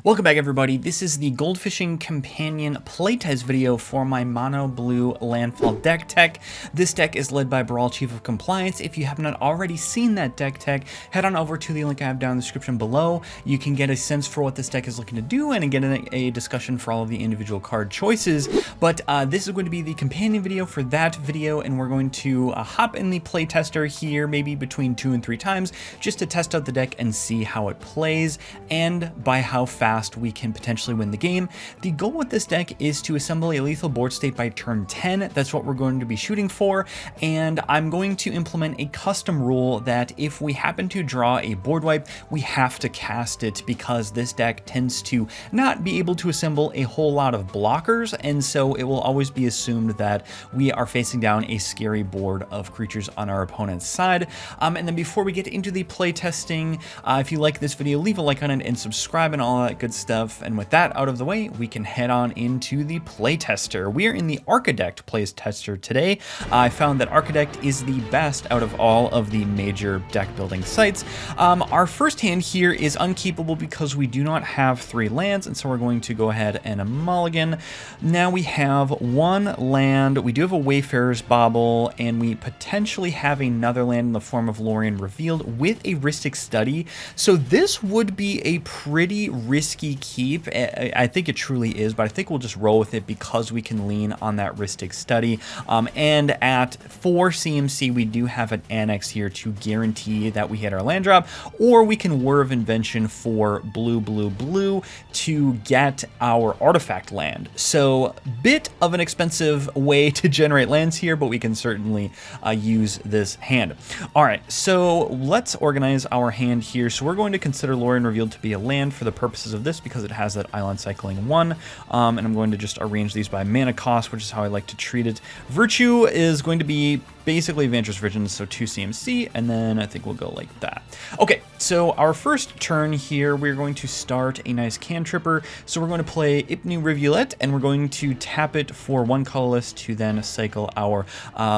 Welcome back, everybody. This is the Goldfishing Companion playtest video for my Mono Blue Landfall deck tech. This deck is led by Baral Chief of Compliance. If you have not already seen that deck tech, head on over to the link I have down in the description below. You can get a sense for what this deck is looking to do and get a discussion for all of the individual card choices. But this is going to be the companion video for that video, and we're going to hop in the playtester here maybe between 2 and 3 times just to test out the deck and see how it plays and by how fast we can potentially win the game. The goal with this deck is to assemble a lethal board state by turn 10. That's what we're going to be shooting for, and I'm going to implement a custom rule that if we happen to draw a board wipe, we have to cast it, because this deck tends to not be able to assemble a whole lot of blockers, and so it will always be assumed that we are facing down a scary board of creatures on our opponent's side. And then before we get into the play testing, if you like this video, leave a like on it and subscribe and all that good stuff. And with that out of the way, we can head on into the playtester. We are in the archetype playtester today. I found that archetype is the best out of all of the major deck building sites. Our first hand here is unkeepable because we do not have 3 lands, and so we're going to go ahead and mulligan. Now we have 1 land. We do have a Wayfarer's Bauble, and we potentially have another land in the form of Lorien Revealed with a Rhystic Study. So this would be a pretty risky keep. I think it truly is, but I think we'll just roll with it because we can lean on that Rhystic Study. And at 4 CMC, we do have an annex here to guarantee that we hit our land drop, or we can Whir of Invention for blue to get our artifact land. So bit of an expensive way to generate lands here, but we can certainly use this hand. All right, so let's organize our hand here. So we're going to consider Lorien Revealed to be a land for the purposes of this because it has that island cycling 1, and I'm going to just arrange these by mana cost, which is how I like to treat it. Virtue is going to be basically Adventurous Vision, so 2 CMC, and then I think we'll go like that. Okay, so our first turn here, we're going to start a nice cantripper. So we're going to play Ipnu Rivulet, and we're going to tap it for 1 colorless to then cycle our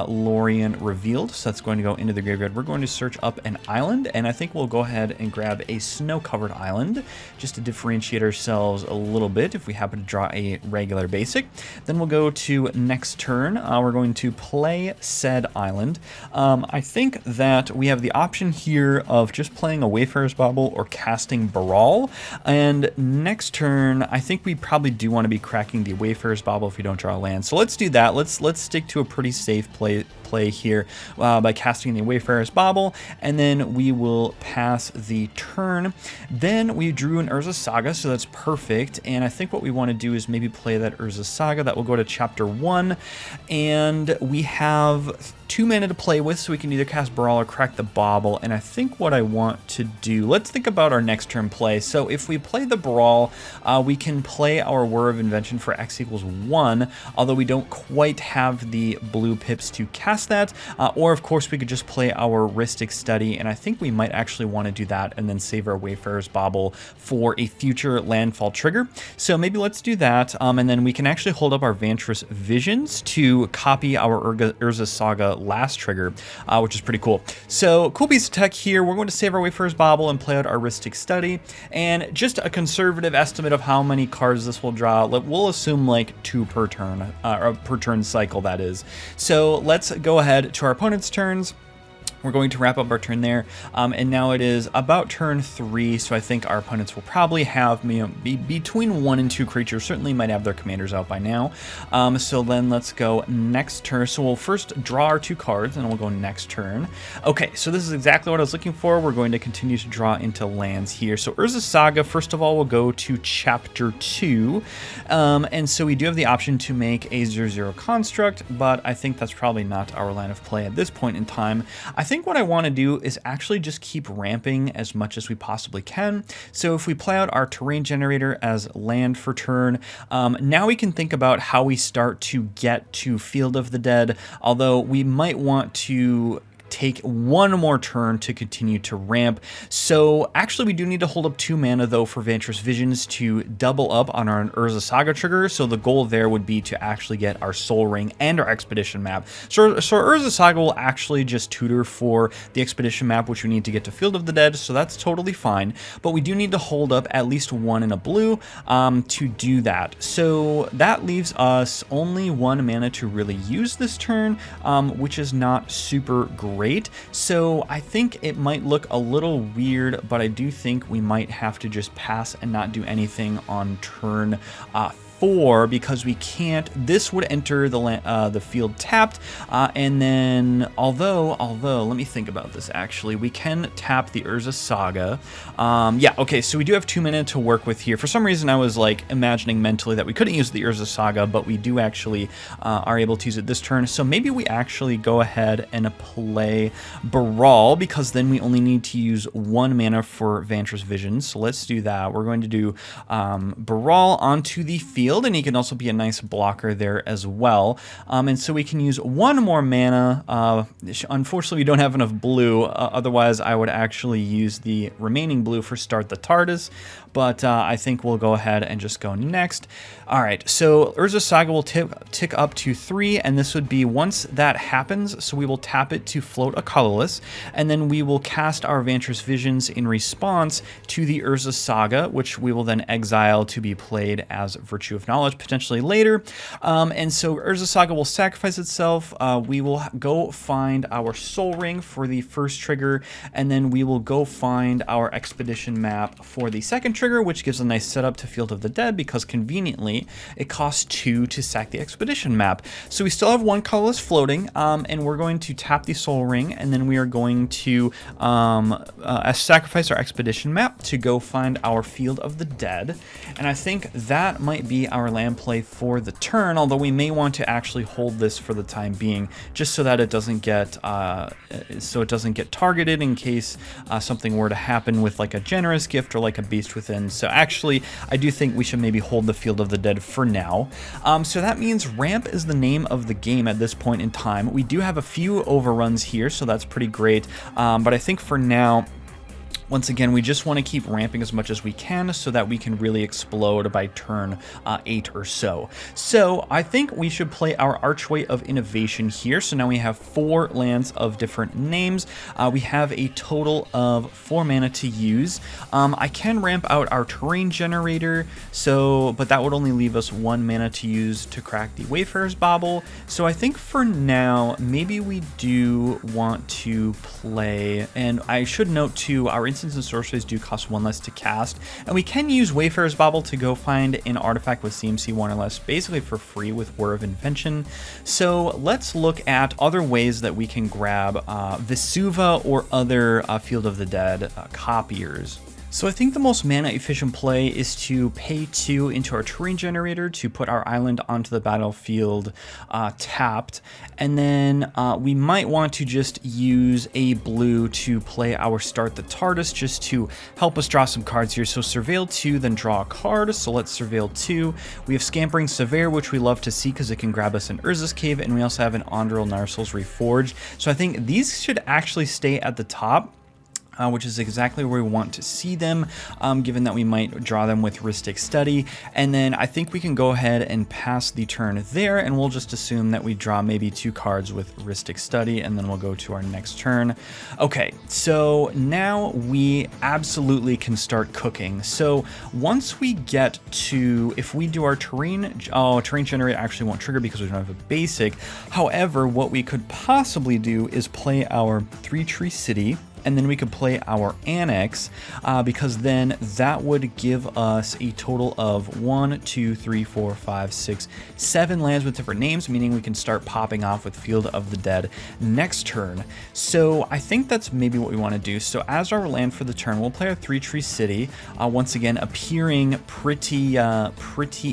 Lorien Revealed. So that's going to go into the graveyard. We're going to search up an island, and I think we'll go ahead and grab a snow-covered island just to differentiate ourselves a little bit if we happen to draw a regular basic. Then we'll go to next turn. We're going to play said island. I think that we have the option here of just playing a Wayfarer's Bauble or casting Baral, and next turn I think we probably do want to be cracking the Wayfarer's Bauble if we don't draw a land. So let's do that. Let's stick to a pretty safe play here by casting the Wayfarer's Bauble, and then we will pass the turn. Then we drew an Urza Saga, so that's perfect, and I think what we want to do is maybe play that Urza Saga. That will go to chapter 1, and we have 2 mana to play with, so we can either cast Baral or crack the Bauble. And I think what I want to do, let's think about our next turn play. So if we play the Baral, we can play our Whir of Invention for X equals 1, although we don't quite have the blue pips to cast that. Or of course we could just play our Rhystic Study, and I think we might actually want to do that and then save our Wayfarer's Bauble for a future landfall trigger. So maybe let's do that, and then we can actually hold up our Adventurous Visions to copy our Urza Saga last trigger, which is pretty cool. So cool piece of tech here. We're going to save our Wayfarer's Bauble and play out our Rhystic Study, and just a conservative estimate of how many cards this will draw, we'll assume like 2 per turn, or per turn cycle, that is. So let's go ahead to our opponent's turns. We're going to wrap up our turn there, and now it is about turn 3, so I think our opponents will probably have be between 1 and 2 creatures. Certainly might have their commanders out by now. So then let's go next turn. So we'll first draw our 2 cards, and we'll go next turn. Okay, so this is exactly what I was looking for. We're going to continue to draw into lands here. So Urza Saga, first of all, will go to chapter 2, and so we do have the option to make a 0/0 construct, but I think that's probably not our line of play at this point in time. I think what I want to do is actually just keep ramping as much as we possibly can. So if we play out our terrain generator as land for turn, now we can think about how we start to get to Field of the Dead, although we might want to take one more turn to continue to ramp. So actually we do need to hold up 2 mana though for Vantress Visions to double up on our Urza Saga trigger. So the goal there would be to actually get our Soul Ring and our Expedition map. So Urza Saga will actually just tutor for the Expedition map, which we need to get to Field of the Dead, so that's totally fine. But we do need to hold up at least 1 in a blue to do that. So that leaves us only 1 mana to really use this turn, which is not super great. So I think it might look a little weird, but I do think we might have to just pass and not do anything on turn 4 because we can't. This would enter the field tapped, and then although let me think about this. Actually, we can tap the Urza Saga. Yeah, okay, so we do have 2 minutes to work with here. For some reason, I was like imagining mentally that we couldn't use the Urza Saga, but we do actually are able to use it this turn. So maybe we actually go ahead and play Baral, because then we only need to use 1 mana for Vantress Visions. So let's do that. We're going to do Baral onto the field, and he can also be a nice blocker there as well. And so we can use 1 more mana. Unfortunately, we don't have enough blue. Otherwise, I would actually use the remaining blue for Start the TARDIS. But I think we'll go ahead and just go next. All right, so Urza Saga will tick up to 3, and this would be once that happens. So we will tap it to float a colorless, and then we will cast our Vantress Visions in response to the Urza Saga, which we will then exile to be played as Virtue of Knowledge potentially later. And so Urza Saga will sacrifice itself. We will go find our Soul Ring for the first trigger, and then we will go find our Expedition map for the second trigger, which gives a nice setup to Field of the Dead because conveniently it costs 2 to sack the Expedition map. So we still have 1 colorless floating, and we're going to tap the Soul Ring, and then we are going to sacrifice our Expedition map to go find our Field of the Dead. And I think that might be our land play for the turn, although we may want to actually hold this for the time being, just so that it doesn't get targeted in case something were to happen with like a Generous Gift or like a Beast Within. So actually, I do think we should maybe hold the Field of the Dead for now. So that means ramp is the name of the game at this point in time. We do have a few overruns here, so that's pretty great. But I think for now, once again, we just want to keep ramping as much as we can so that we can really explode by turn 8 or so. So I think we should play our Archway of Innovation here. So now we have 4 lands of different names. We have a total of 4 mana to use. I can ramp out our Terrain Generator, but that would only leave us 1 mana to use to crack the Wayfarer's Bauble. So I think for now, maybe we do want to play, and I should note too, our instants and sorceries do cost 1 less to cast, and we can use Wayfarer's Bauble to go find an artifact with CMC 1 or less, basically for free with Whir of Invention. So let's look at other ways that we can grab Vesuva or other Field of the Dead copiers. So I think the most mana efficient play is to pay 2 into our Terrain Generator to put our island onto the battlefield tapped, and then we might want to just use a blue to play our Start the TARDIS just to help us draw some cards here. So Surveil 2, then draw a card. So let's Surveil 2. We have Scampering Severe, which we love to see because it can grab us in Urza's Cave, and we also have an Ondril Narsil's Reforged. So I think these should actually stay at the top, which is exactly where we want to see them, given that we might draw them with Rhystic Study. And then I think we can go ahead and pass the turn there, and we'll just assume that we draw maybe 2 cards with Rhystic Study, and then we'll go to our next turn. Okay, so now we absolutely can start cooking. So once we get to, if we do our Terrain Generator actually won't trigger because we don't have a basic. However, what we could possibly do is play our 3-Tree City, and then we could play our Annex, because then that would give us a total of 1, 2, 3, 4, 5, 6, 7 lands with different names, meaning we can start popping off with Field of the Dead next turn. So I think that's maybe what we want to do. So as our land for the turn, we'll play our 3-Tree City, once again appearing pretty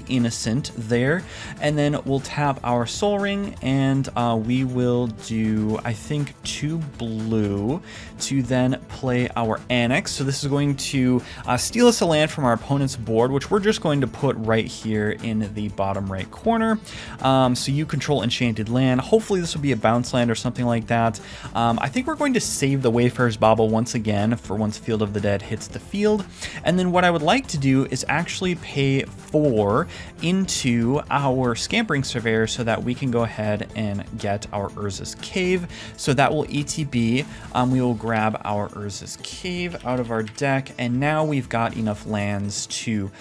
innocent there, and then we'll tap our Soul Ring, and we will do, I think, 2 blue to then play our Annex. So this is going to steal us a land from our opponent's board, which we're just going to put right here in the bottom right corner. So you control enchanted land. Hopefully this will be a bounce land or something like that. I think we're going to save the Wayfarer's Bauble once again for once Field of the Dead hits the field. And then what I would like to do is actually pay 4 into our Scampering Surveyor so that we can go ahead and get our Urza's Cave. So that will ETB. We will grab our Urza's Cave out of our deck, and now we've got enough lands to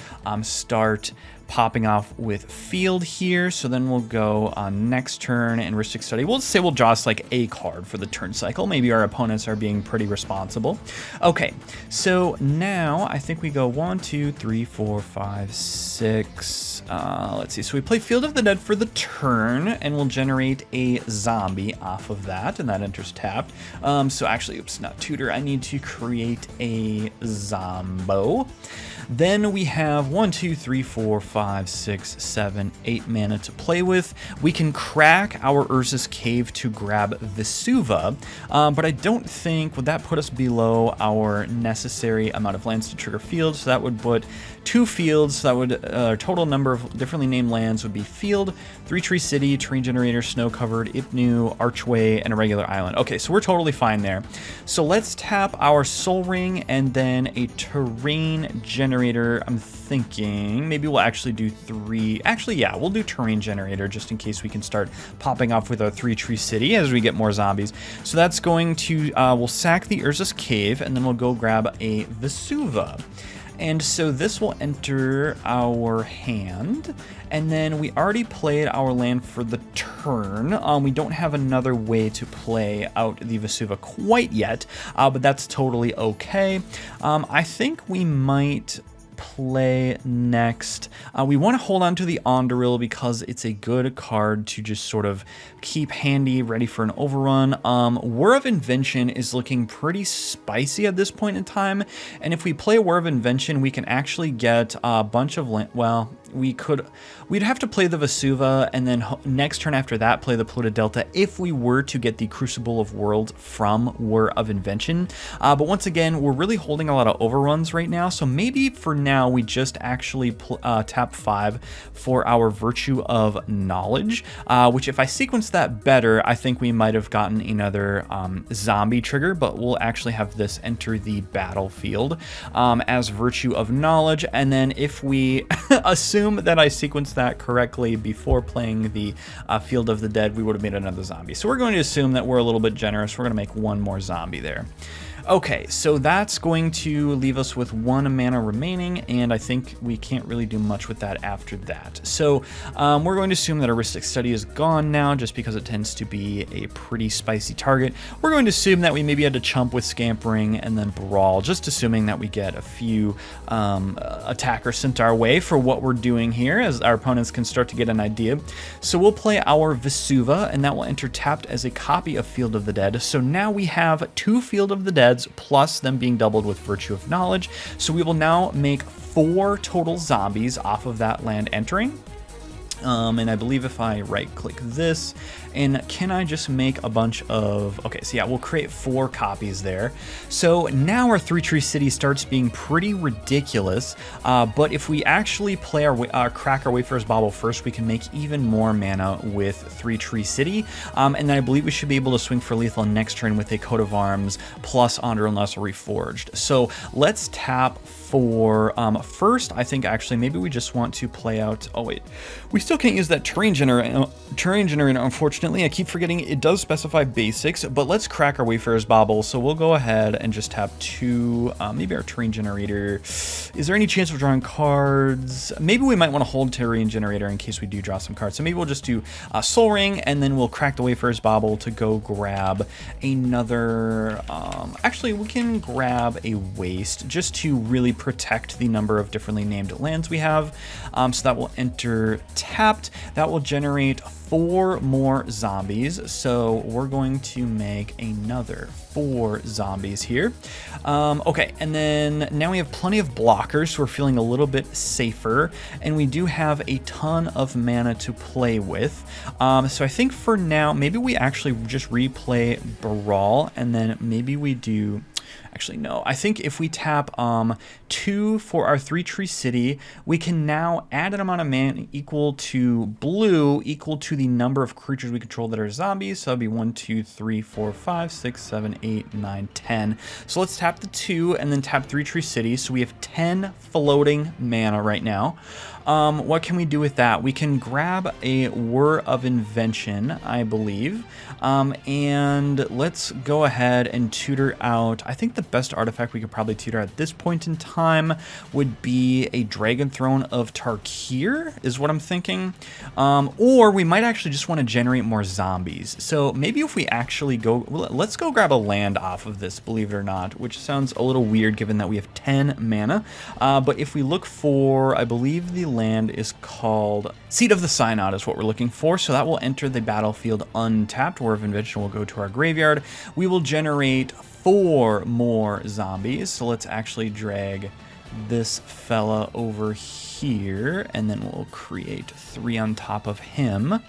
start popping off with field here. So then we'll go on next turn and Ristic Study. We'll say we'll draw us like a card for the turn cycle. Maybe our opponents are being pretty responsible. Okay, so now I think we go 1, 2, 3, 4, 5, 6. Let's see. So we play Field of the Dead for the turn, and we'll generate a zombie off of that, and that enters tapped. So actually, oops, not tutor. I need to create a Zombo. Then we have 1, 2, 3, 4, 5, 6, 7, 8 mana to play with. We can crack our Urza's Cave to grab Vesuva, but I don't think, would that put us below our necessary amount of lands to trigger field? So that would put 2 fields. That would, total number of differently named lands would be Field, 3 Tree City, Terrain Generator, Snow Covered, Ipnu, Archway, and a regular island. Okay, so we're totally fine there. So let's tap our Soul Ring and then a Terrain Generator. I'm thinking maybe we'll actually do 3. Actually, yeah, we'll do Terrain Generator just in case we can start popping off with our 3 Tree City as we get more zombies. So that's going to, we'll sack the Urza's Cave, and then we'll go grab a Vesuva. And so this will enter our hand, and then we already played our land for the turn. We don't have another way to play out the Vesuva quite yet, but that's totally okay. I think we might play next. We want to hold on to the Ondoril because it's a good card to just sort of keep handy, ready for an overrun. War of Invention is looking pretty spicy at this point in time, and if we play War of Invention, we can actually get a bunch of land. Well, we'd have to play the Vesuva, and then next turn after that play the Polluted Delta if we were to get the Crucible of Worlds from War of Invention. But once again, we're really holding a lot of overruns right now, so maybe for now we just actually tap 5 for our Virtue of Knowledge, which if I sequence that better, I think we might have gotten another zombie trigger, but we'll actually have this enter the battlefield as Virtue of Knowledge, and then if we assume that I sequenced that correctly before playing the Field of the Dead, we would have made another zombie. So we're going to assume that we're a little bit generous. We're going to make 1 more zombie there. Okay, so that's going to leave us with 1 mana remaining, and I think we can't really do much with that after that. So we're going to assume that Ristic Study is gone now, just because it tends to be a pretty spicy target. We're going to assume that we maybe had to chump with Scampering and then Brawl, just assuming that we get a few attackers sent our way for what we're doing here, as our opponents can start to get an idea. So we'll play our Vesuva, and that will enter tapped as a copy of Field of the Dead. So now we have 2 Field of the Dead, plus them being doubled with Virtue of Knowledge. So we will now make 4 total zombies off of that land entering. And I believe if I right click this, and can I just make a bunch of, okay, so yeah, we'll create 4 copies there. So now our 3 Tree City starts being pretty ridiculous, but if we actually play our crack our Wayfarer's Bauble first, we can make even more mana with 3 Tree City, and then I believe we should be able to swing for lethal next turn with a Coat of Arms plus Ondor and Lesser Reforged. So let's tap for, first, I think actually maybe we just want to play out, oh wait, we still can't use that Terrain Generator, unfortunately. I keep forgetting it does specify basics, but let's crack our Wayfarer's Bauble. So we'll go ahead and just tap 2, maybe our Terrain Generator. Is there any chance of drawing cards? Maybe we might want to hold Terrain Generator in case we do draw some cards. So maybe we'll just do Soul Ring, and then we'll crack the Wayfarer's Bauble to go grab another, actually we can grab a Waste just to really protect the number of differently named lands we have. So that will enter tapped. That will generate 4 more zombies. So we're going to make another 4 zombies here. Okay, and then now we have plenty of blockers, so we're feeling a little bit safer, and we do have a ton of mana to play with. So I think for now, maybe we actually just replay Baral, and then maybe we do, Actually, no. I think if we tap 2 for our 3-tree city, we can now add an amount of mana equal to blue, equal to the number of creatures we control that are zombies. So that'd be 1, 2, 3, 4, 5, 6, 7, 8, 9, 10. So let's tap the 2 and then tap 3-tree city. So we have 10 floating mana right now. What can we do with that? We can grab a Whir of Invention, I believe, and let's go ahead and tutor out. I think the best artifact we could probably tutor at this point in time would be a Dragon Throne of Tarkir, is what I'm thinking. Or we might actually just want to generate more zombies. So maybe if we actually go, let's go grab a land off of this, believe it or not, which sounds a little weird given that we have 10 mana. But if we look for, I believe the land is called Seat of the Synod is what we're looking for. So that will enter the battlefield untapped. Whir of Invention will go to our graveyard. We will generate 4 more zombies. So let's actually drag this fella over here, and then we'll create 3 on top of him.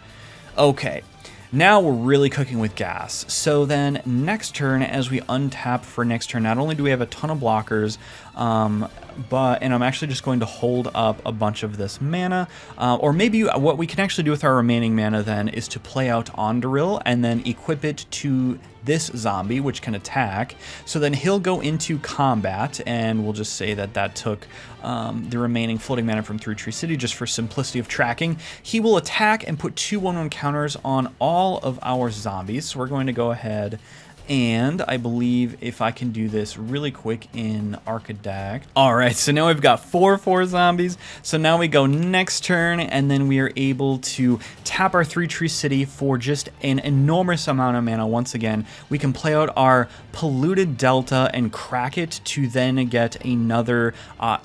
Okay. Now we're really cooking with gas. So then next turn, as we untap for next turn, not only do we have a ton of blockers, and I'm actually just going to hold up a bunch of this mana, or maybe what we can actually do with our remaining mana then is to play out Ondoril and then equip it to this zombie, which can attack. So then he'll go into combat, and we'll just say that that took the remaining floating mana from 3-tree city just for simplicity of tracking. He will attack and put 2 1/1 counters on all of our zombies. So we're going to go ahead, and I believe if I can do this really quick in Archetype. All right, so now we've got 4 zombies. So now we go next turn, and then we are able to tap our 3-tree city for just an enormous amount of mana. Once again, we can play out our Polluted Delta and crack it to then get another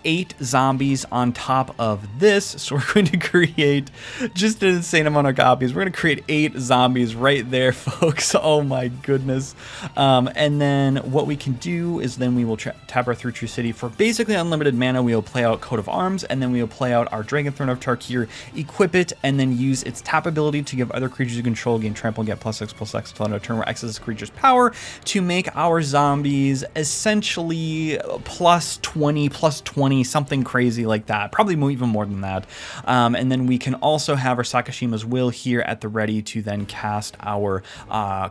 8 zombies on top of this. So we're going to create just an insane amount of copies. We're going to create 8 zombies right there, folks. Oh my goodness. And then what we can do is then we will tap our 3-tree city for basically unlimited mana. We will play out Coat of Arms, and then we will play out our Dragon Throne of Tarkir, equip it, and then use its tap ability to give other creatures you control gain trample, get +X/+X until end of turn, where X is the creature's power, to make our zombies essentially +20, something crazy like that. Probably even more than that. And then we can also have our Sakashima's Will here at the ready to then cast our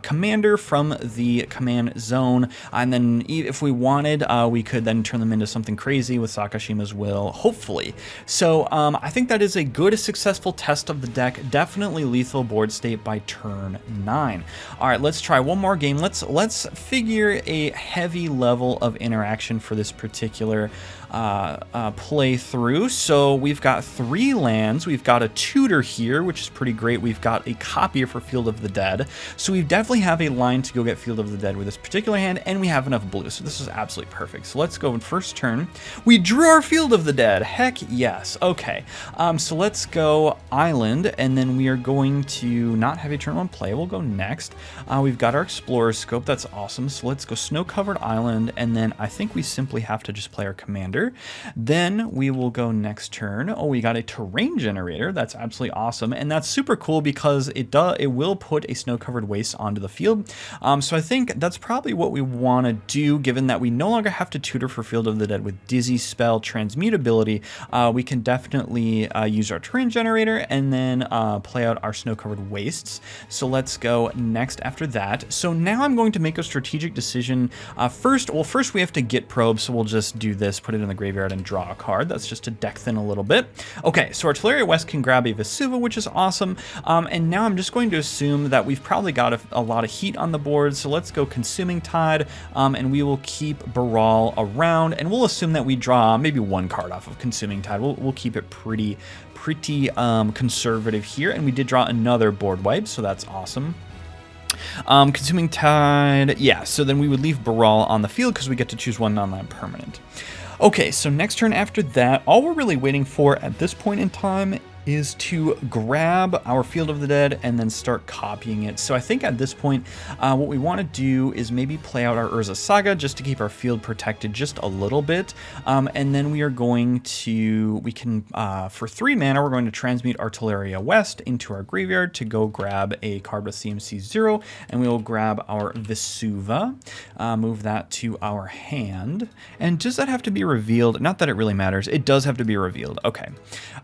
commander from the command zone, and then if we wanted, we could then turn them into something crazy with Sakashima's Will, hopefully. So I think that is a good, successful test of the deck. Definitely lethal board state by turn 9. All right, let's try one more game. Let's figure a heavy level of interaction for this particular playthrough. So we've got 3 lands. We've got a tutor here, which is pretty great. We've got a copier for Field of the Dead. So we definitely have a line to go get Field of the Dead with this particular hand, and we have enough blue. So this is absolutely perfect. So let's go in first turn. We drew our Field of the Dead. Heck yes. Okay. So let's go Island, and then we are going to not have a turn 1 play. We'll go next. We've got our Explorer Scope. That's awesome. So let's go Snow-Covered Island, and then I think we simply have to just play our commander. Then we will go next turn. Oh, we got a terrain generator. That's absolutely awesome, and that's super cool because it will put a snow-covered waste onto the field. So I think that's probably what we want to do, given that we no longer have to tutor for Field of the Dead with Dizzy Spell Transmutability. We can definitely use our terrain generator and then play out our snow-covered wastes. So let's go next after that. So now I'm going to make a strategic decision. First we have to get probe, so we'll just do this, put it in the graveyard and draw a card. That's just to deck thin a little bit. Okay, so Artillery West can grab a Vesuva, which is awesome. And now I'm just going to assume that we've probably got a lot of heat on the board. So let's go Consuming Tide, and we will keep Baral around, and we'll assume that we draw maybe 1 card off of Consuming Tide. We'll keep it pretty conservative here, and we did draw another board wipe, so that's awesome. Consuming Tide, yeah, so then we would leave Baral on the field because we get to choose 1 non-land permanent. Okay, so next turn after that, all we're really waiting for at this point in time is to grab our Field of the Dead and then start copying it. So I think at this point, what we want to do is maybe play out our Urza Saga just to keep our field protected just a little bit. And then we are going to, for 3 mana, we're going to transmute Artilleria West into our graveyard to go grab a card with CMC 0, and we will grab our Vesuva, move that to our hand. And does that have to be revealed? Not that it really matters. It does have to be revealed. Okay.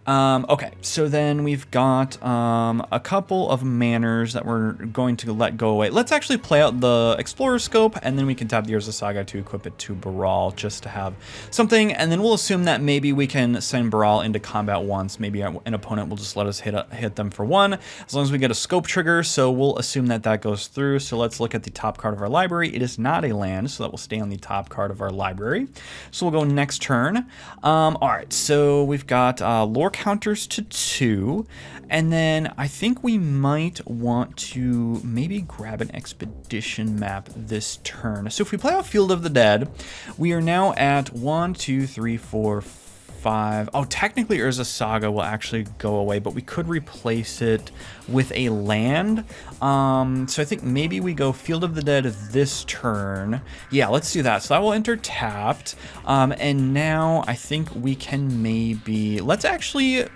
Okay, so then we've got a couple of manners that we're going to let go away. Let's actually play out the Explorer Scope, and then we can tap the Urza Saga to equip it to Baral just to have something, and then we'll assume that maybe we can send Baral into combat once. Maybe an opponent will just let us hit them for 1, as long as we get a Scope trigger, so we'll assume that that goes through. So let's look at the top card of our library. It is not a land, so that will stay on the top card of our library. So we'll go next turn. All right, so we've got lore counters to 2, and then I think we might want to maybe grab an expedition map this turn. So if we play out Field of the Dead, we are now at 1, 2, 3, 4, 5. Oh, technically Urza Saga will actually go away, but we could replace it with a land. So I think maybe we go Field of the Dead this turn. Yeah, let's do that. So that will enter tapped. And now I think we can maybe, let's actually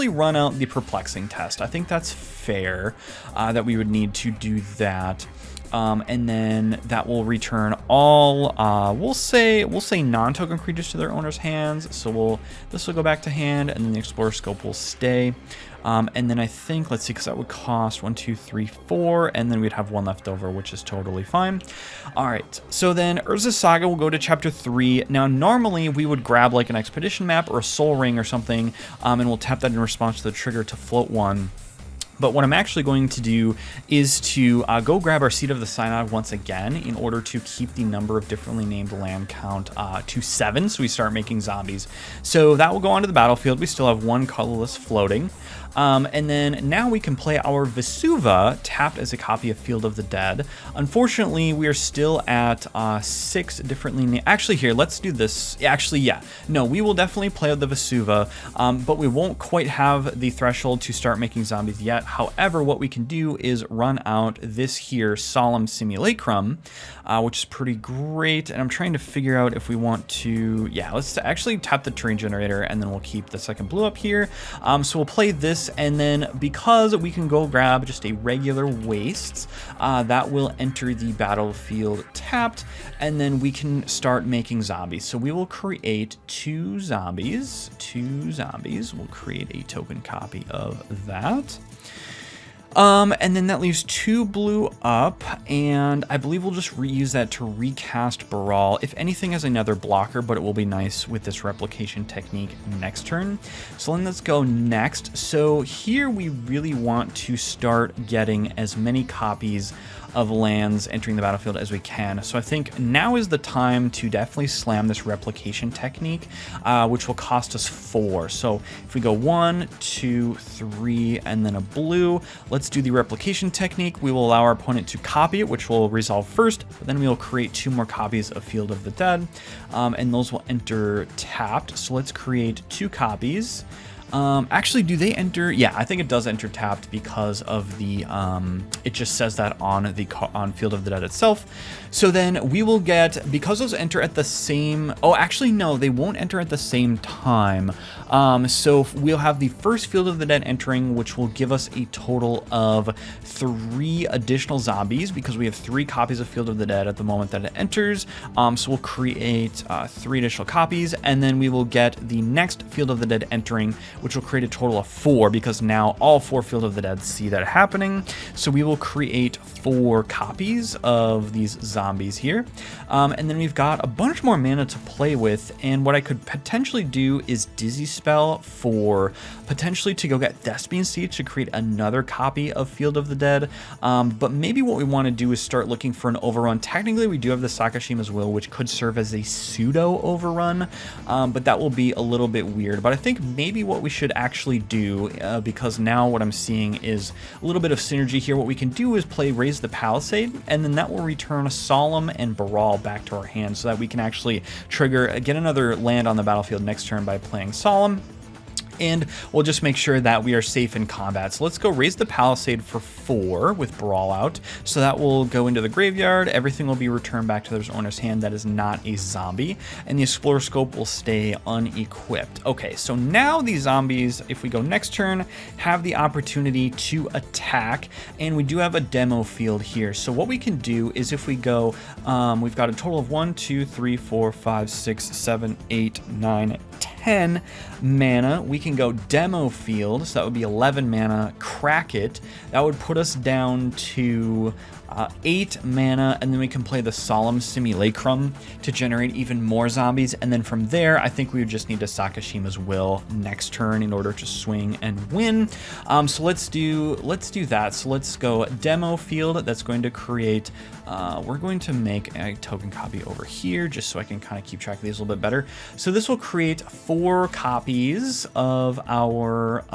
run out the perplexing test. I think that's fair that we would need to do that. And then that will return all, we'll say non-token creatures to their owner's hands. So this will go back to hand, and then the Explorer Scope will stay. And then I think, let's see, because that would cost 1, 2, 3, 4, and then we'd have 1 left over, which is totally fine. All right, so then Urza Saga will go to chapter 3. Now, normally we would grab like an expedition map or a soul ring or something, and we'll tap that in response to the trigger to float 1. But what I'm actually going to do is to go grab our Seat of the Synod once again in order to keep the number of differently named land count to 7, so we start making zombies. So that will go onto the battlefield. We still have 1 colorless floating. And then now we can play our Vesuva tapped as a copy of Field of the Dead. Unfortunately, we are still at 6 differently named. Actually, here, let's do this. Actually, yeah. No, we will definitely play the Vesuva, but we won't quite have the threshold to start making zombies yet. However, what we can do is run out this here Solemn Simulacrum, which is pretty great. And I'm trying to figure out if we want to, yeah, let's actually tap the terrain generator, and then we'll keep the second blue up here. So we'll play this, and then because we can go grab just a regular waste, that will enter the battlefield tapped, and then we can start making zombies. So we will create 2 zombies. We'll create a token copy of that. And then that leaves 2 blue up, and I believe we'll just reuse that to recast Baral, if anything as another blocker, but it will be nice with this replication technique next turn. So then let's go next. So here we really want to start getting as many copies of lands entering the battlefield as we can. So I think now is the time to definitely slam this replication technique, which will cost us 4. So if we go 1, 2, 3, and then a blue, let's do the replication technique. We will allow our opponent to copy it, which will resolve first, but then we will create 2 more copies of Field of the Dead, and those will enter tapped. So let's create 2 copies. Actually, do they enter? Yeah, I think it does enter tapped because of the, it just says that on Field of the Dead itself. So then we will get, because those enter at the same, oh, actually, no, they won't enter at the same time. So we'll have the first Field of the Dead entering, which will give us a total of 3 additional zombies, because we have 3 copies of Field of the Dead at the moment that it enters. So we'll create 3 additional copies, and then we will get the next Field of the Dead entering, which will create a total of 4, because now all 4 Field of the Dead see that happening. So we will create 4 copies of these zombies here. And then we've got a bunch more mana to play with, and what I could potentially do is Dizzy Spell for potentially to go get Thespian Siege to create another copy of Field of the Dead. But maybe what we want to do is start looking for an overrun. Technically, we do have the Sakashima's Will, which could serve as a pseudo overrun, but that will be a little bit weird. But I think maybe what we should actually do, because now what I'm seeing is a little bit of synergy here, what we can do is play Raise the Palisade, and then that will return a Solemn and Baral back to our hand, so that we can actually get another land on the battlefield next turn by playing Solemn. And we'll just make sure that we are safe in combat. So let's go raise the palisade for 4 with Brawl out. So that will go into the graveyard. Everything will be returned back to their owner's hand that is not a zombie. And the Explorer Scope will stay unequipped. Okay, so now these zombies, if we go next turn, have the opportunity to attack. And we do have a demo field here. So what we can do is if we go, we've got a total of 1, 2, 3, 4, 5, 6, 7, 8, 9, 10 mana. We can go demo field, so that would be 11 mana, crack it. That would put us down to 8 mana, and then we can play the Solemn Simulacrum to generate even more zombies. And then from there, I think we would just need to Sakashima's Will next turn in order to swing and win. So let's do that. So let's go demo field. That's going to create, we're going to make a token copy over here just so I can kind of keep track of these a little bit better. So this will create 4 copies of our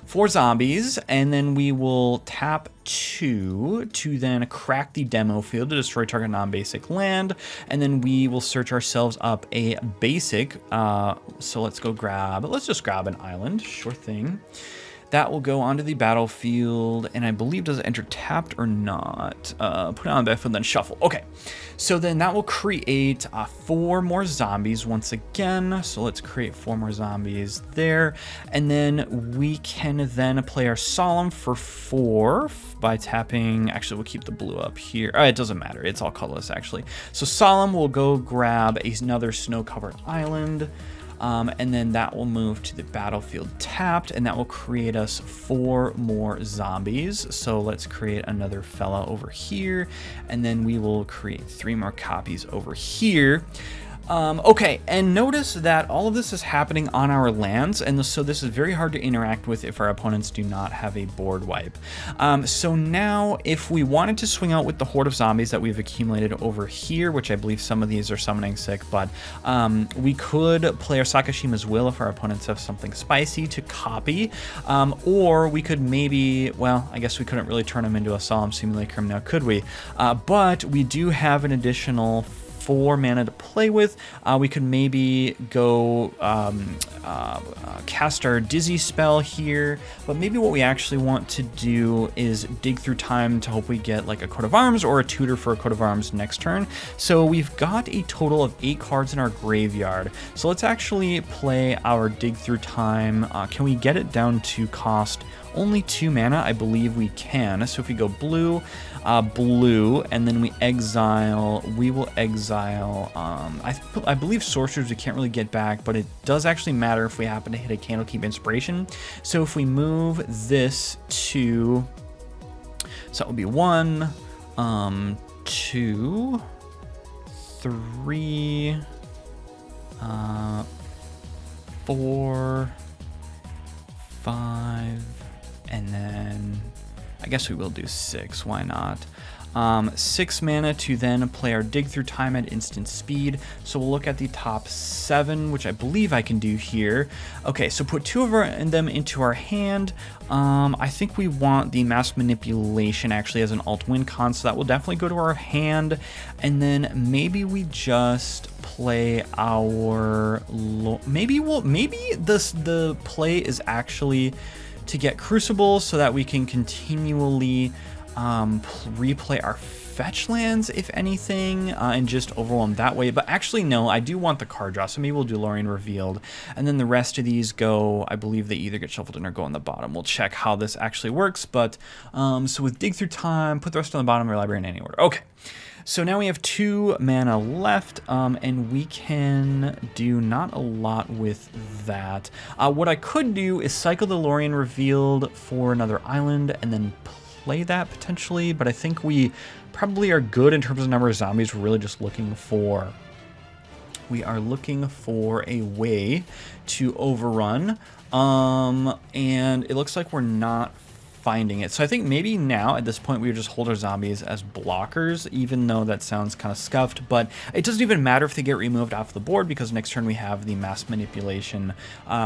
4 zombies, and then we will tap 2 to then crack the demo field to destroy target non-basic land, and then we will search ourselves up a basic. So let's just grab an island, sure thing. That will go onto the battlefield, and I believe does it enter tapped or not? Put it on the battlefield, then shuffle. Okay, so then that will create 4 more zombies once again. So let's create 4 more zombies there, and then we can then play our Solemn for 4 by tapping. Actually, we'll keep the blue up here. It doesn't matter. It's all colorless actually. So Solemn will go grab another snow-covered island. And then that will move to the battlefield tapped, and that will create us 4 more zombies. So let's create another fella over here, and then we will create 3 more copies over here. Okay, and notice that all of this is happening on our lands, and so this is very hard to interact with if our opponents do not have a board wipe. So now, if we wanted to swing out with the horde of zombies that we've accumulated over here, which I believe some of these are summoning sick, but we could play our Sakashima's Will if our opponents have something spicy to copy, or we could maybe, well, I guess we couldn't really turn them into a Solemn Simulacrum now, could we? But we do have an additional 4 mana to play with. We could maybe go cast our Dizzy spell here, but maybe what we actually want to do is dig through time to hope we get like a Coat of Arms or a tutor for a Coat of Arms next turn. So we've got a total of 8 cards in our graveyard. So let's actually play our dig through time. Can we get it down to cost only 2 mana? I believe we can. So if we go blue, blue, and then we will exile, I believe sorcerers we can't really get back, but it does actually matter if we happen to hit a Candlekeep Inspiration. So if we move this to, so that would be 1, 2, 3, 4, 5, and then I guess we will do 6, why not? 6 mana to then play our dig through time at instant speed. So we'll look at the top 7, which I believe I can do here. Okay, so put 2 of them into our hand. I think we want the Mass Manipulation actually as an alt wincon, so that will definitely go to our hand. And then maybe we just play our, maybe the play is actually to get Crucible so that we can continually replay our fetch lands, if anything, and just overwhelm that way. But actually, no, I do want the card draw, so maybe we'll do Lorien Revealed, and then the rest of these go, I believe they either get shuffled in or go on the bottom. We'll check how this actually works, but so with Dig Through Time, put the rest on the bottom of your library in any order. Okay. So now we have 2 mana left, and we can do not a lot with that. What I could do is cycle the Lorien Revealed for another island and then play that potentially, but I think we probably are good in terms of number of zombies. We're really just looking for, a way to overrun, and it looks like we're not finding it. So I think maybe now at this point we would just hold our zombies as blockers, even though that sounds kind of scuffed, but it doesn't even matter if they get removed off the board because next turn we have the mass manipulation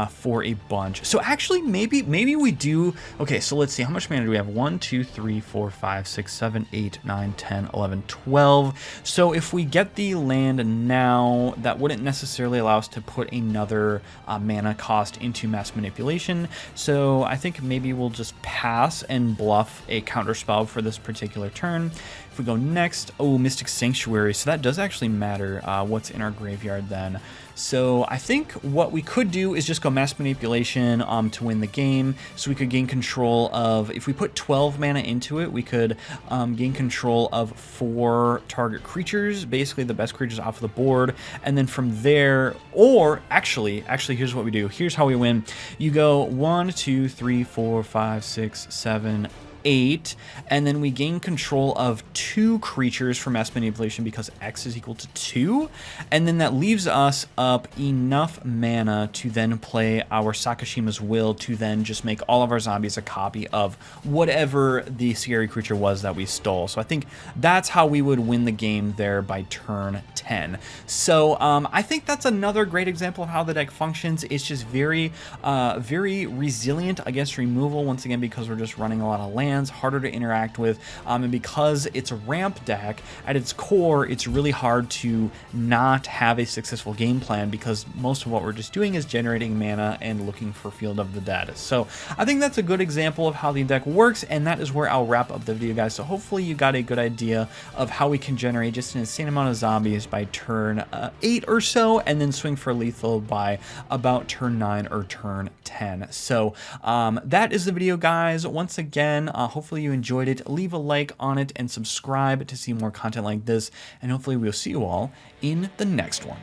for a bunch. So actually maybe we do. Okay, so let's see, how much mana do we have? 1, 2, 3, 4, 5, 6, 7, 8, 9, 10, 11, 12. So if we get the land now, that wouldn't necessarily allow us to put another mana cost into mass manipulation. So I think maybe we'll just pass and bluff a counter spell for this particular turn. If we go next, oh, Mystic Sanctuary. So that does actually matter what's in our graveyard then. So I think what we could do is just go mass manipulation to win the game. So we could gain control of, if we put 12 mana into it, we could gain control of 4 target creatures, basically the best creatures off the board. And then from there, or actually, here's what we do. Here's how we win. You go 1, 2, 3, 4, 5, 6, 7, 8, and then we gain control of 2 creatures for mass manipulation because X is equal to 2, and then that leaves us up enough mana to then play our Sakashima's Will to then just make all of our zombies a copy of whatever the scary creature was that we stole. So I think that's how we would win the game there by turn 10. So I think that's another great example of how the deck functions. It's just very resilient against removal, once again because we're just running a lot of lands, harder to interact with, and because it's a ramp deck at its core, it's really hard to not have a successful game plan because most of what we're just doing is generating mana and looking for Field of the Dead. So I think that's a good example of how the deck works, and that is where I'll wrap up the video, guys. So hopefully you got a good idea of how we can generate just an insane amount of zombies by turn 8 or so, and then swing for lethal by about turn 9 or turn 10. So that is the video, guys. Once again, hopefully you enjoyed it. Leave a like on it and subscribe to see more content like this, and hopefully we'll see you all in the next one.